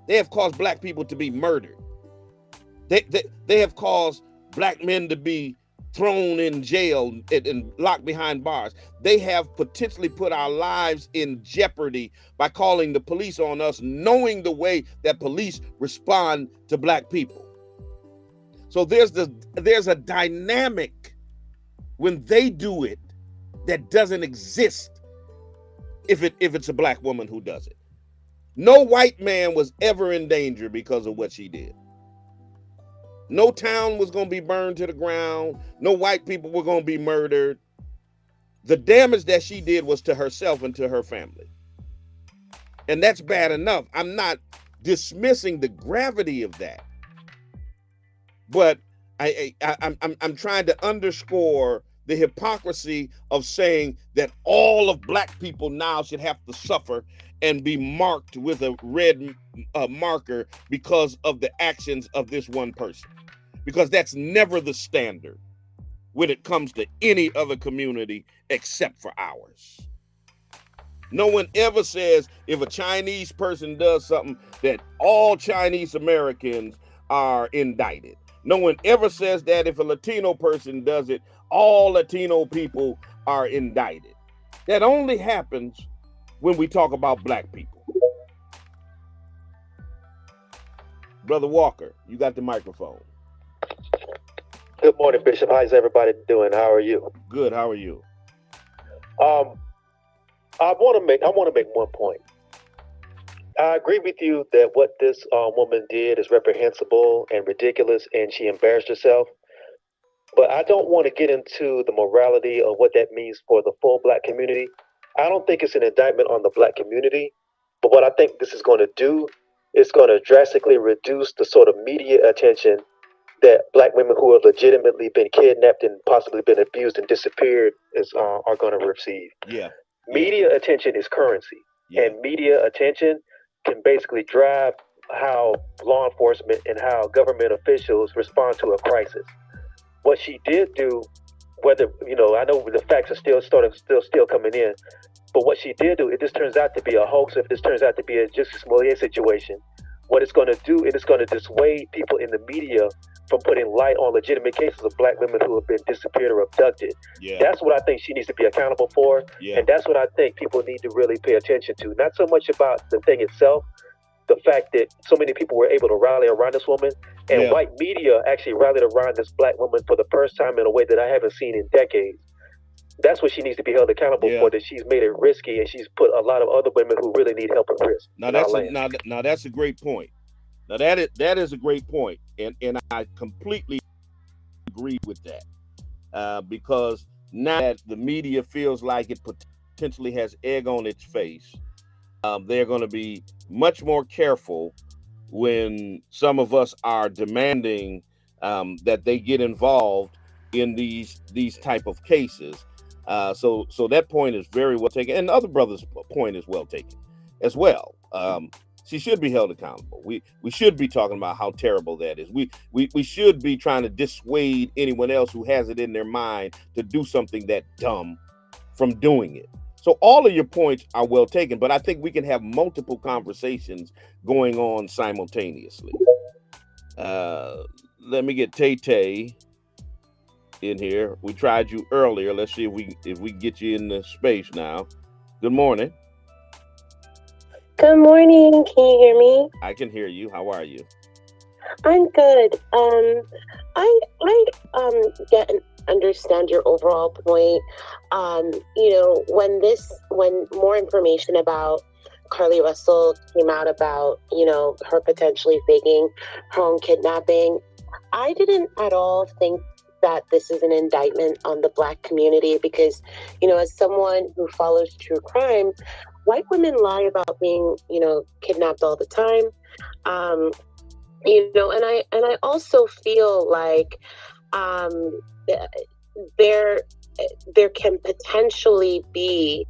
They have caused black people to be murdered. They have caused black men to be thrown in jail and locked behind bars. They have potentially put our lives in jeopardy by calling the police on us, knowing the way that police respond to black people. So there's a dynamic when they do it that doesn't exist if it's a black woman who does it. No white man was ever in danger because of what she did. No town was going to be burned to the ground. No white people were going to be murdered. The damage that she did was to herself and to her family. And that's bad enough. I'm not dismissing the gravity of that. But I'm trying to underscore the hypocrisy of saying that all of black people now should have to suffer and be marked with a red marker because of the actions of this one person. Because that's never the standard when it comes to any other community except for ours. No one ever says if a Chinese person does something that all Chinese Americans are indicted. No one ever says that if a Latino person does it, all Latino people are indicted. That only happens when we talk about black people. Brother Walker, you got the microphone. Good morning, Bishop. How's everybody doing? How are you? Good. How are you? I want to make one point. I agree with you that what this woman did is reprehensible and ridiculous, and she embarrassed herself. But I don't want to get into the morality of what that means for the full black community. I don't think it's an indictment on the black community. But what I think this is going to do is going to drastically reduce the sort of media attention that black women who have legitimately been kidnapped and possibly been abused and disappeared are going to receive. Yeah. Media attention is currency. Yeah. And media attention can basically drive how law enforcement and how government officials respond to a crisis. What she did do, whether, I know the facts are still coming in, but what she did do, if this turns out to be a hoax, if this turns out to be a Justice Smollett situation, what it's going to do, it is going to dissuade people in the media from putting light on legitimate cases of black women who have been disappeared or abducted. Yeah. That's what I think she needs to be accountable for. Yeah. And that's what I think people need to really pay attention to. Not so much about the thing itself, the fact that so many people were able to rally around this woman, and white media actually rallied around this black woman for the first time in a way that I haven't seen in decades. That's what she needs to be held accountable for, that she's made it risky and she's put a lot of other women who really need help at risk. Now that's a great point. Now that is a great point, and I completely agree with that, because now that the media feels like it potentially has egg on its face, they're going to be much more careful when some of us are demanding that they get involved in these type of cases. So that point is very well taken, and the other brother's point is well taken as well. She should be held accountable. We should be talking about how terrible that is. We should be trying to dissuade anyone else who has it in their mind to do something that dumb from doing it. So all of your points are well taken, but I think we can have multiple conversations going on simultaneously. Uh, Let me get Tay Tay in here. We tried you earlier. Let's see if we get you in the space now. Good morning. Good morning. Can you hear me? I can hear you. How are you? I'm good. I get and understand your overall point. When more information about Carly Russell came out about, her potentially faking her own kidnapping, I didn't at all think that this is an indictment on the Black community because, as someone who follows true crime, white women lie about being, kidnapped all the time. And I also feel like there there can potentially be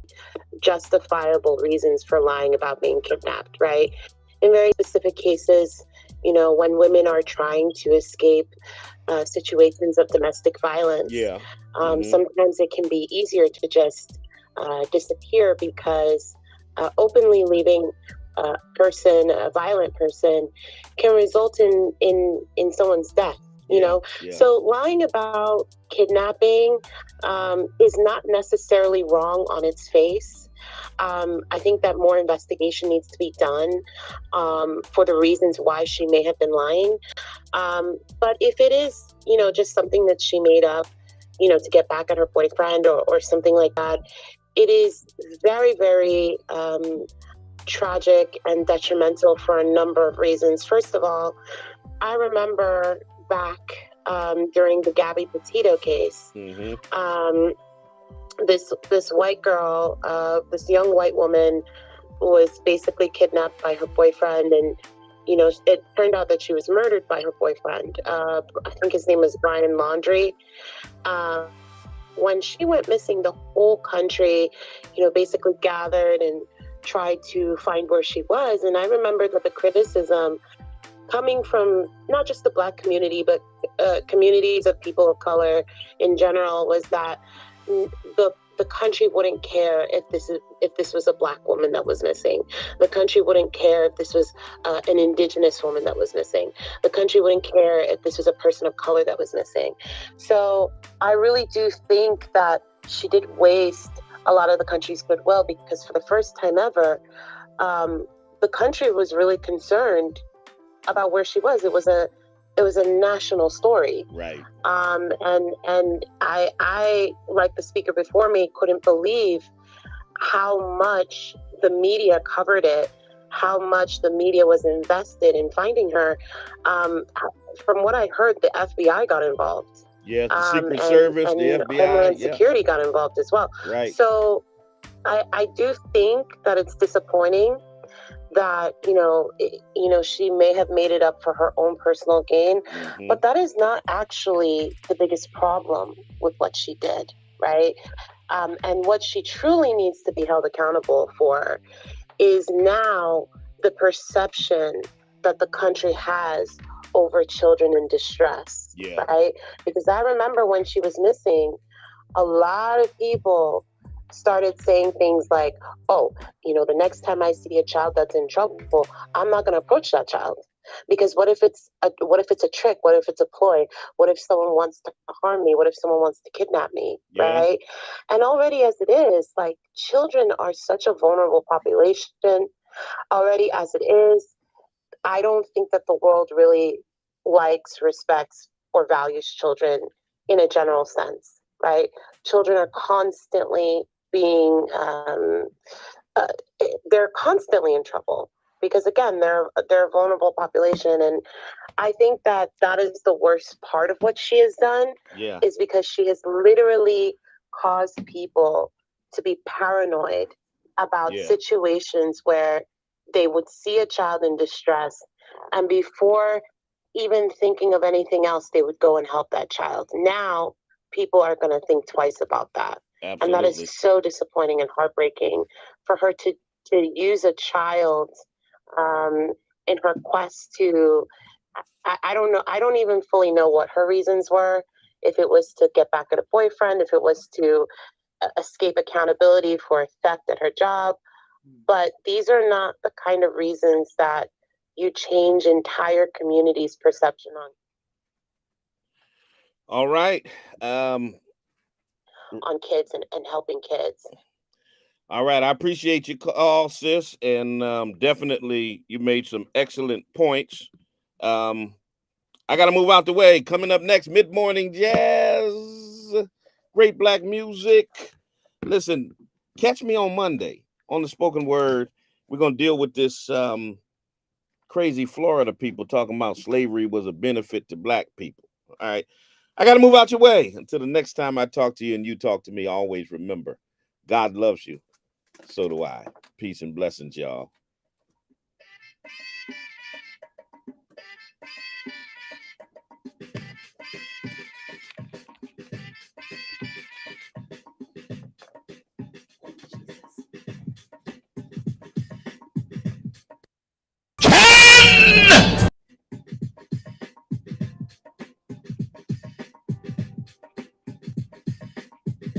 justifiable reasons for lying about being kidnapped, right? In very specific cases, when women are trying to escape situations of domestic violence, Yeah. sometimes it can be easier to just disappear because openly leaving a violent person, can result in someone's death. Yeah. So lying about kidnapping is not necessarily wrong on its face. I think that more investigation needs to be done for the reasons why she may have been lying. But if it is, just something that she made up, to get back at her boyfriend or something like that, it is very, very tragic and detrimental for a number of reasons. First of all, I remember back during the Gabby Petito case, this white girl, this young white woman, was basically kidnapped by her boyfriend, and it turned out that she was murdered by her boyfriend. I think his name was Brian Laundrie. When she went missing, the whole country, basically gathered and tried to find where she was. And I remember that the criticism coming from not just the Black community, but communities of people of color in general was that the country wouldn't care if this was a Black woman that was missing. The country wouldn't care if this was an Indigenous woman that was missing. The country wouldn't care if this was a person of color that was missing. So I really do think that she did waste a lot of the country's goodwill, because for the first time ever, the country was really concerned about where she was. It was a national story. Right. And I, like the speaker before me, couldn't believe how much the media covered it, how much the media was invested in finding her. From what I heard, the FBI got involved. Yeah, the Secret Service, and the FBI, Homeland Security got involved as well. Right. So I do think that it's disappointing that she may have made it up for her own personal gain, but that is not actually the biggest problem with what she did, right? And what she truly needs to be held accountable for is now the perception that the country has over children in distress, right? Because I remember when she was missing, a lot of people started saying things like, oh, the next time I see a child that's in trouble, I'm not going to approach that child. Because what if it's a trick? What if it's a ploy? What if someone wants to harm me? What if someone wants to kidnap me? Right? And already as it is, like, children are such a vulnerable population. Already as it is, I don't think that the world really likes, respects, or values children in a general sense, right? Children are constantly being, they're constantly in trouble. because again, they're a vulnerable population, and I think that is the worst part of what she has done. Yeah. Is because she has literally caused people to be paranoid about situations where they would see a child in distress, and before even thinking of anything else, they would go and help that child. Now people are going to think twice about that. Absolutely. And that is so disappointing and heartbreaking for her to use a child in her quest to, I don't know, I don't even fully know what her reasons were. If it was to get back at a boyfriend, if it was to escape accountability for a theft at her job. But these are not the kind of reasons that you change entire communities' perception on. All right. On kids and helping kids. All right. I appreciate your call, sis. And definitely you made some excellent points. I got to move out the way. Coming up next, Mid-Morning Jazz. Great black music. Listen, catch me on Monday on the Spoken Word. We're going to deal with this crazy Florida people talking about slavery was a benefit to black people. All right. I got to move out your way. Until the next time I talk to you and you talk to me, always remember, God loves you. So do I. Peace and blessings, y'all.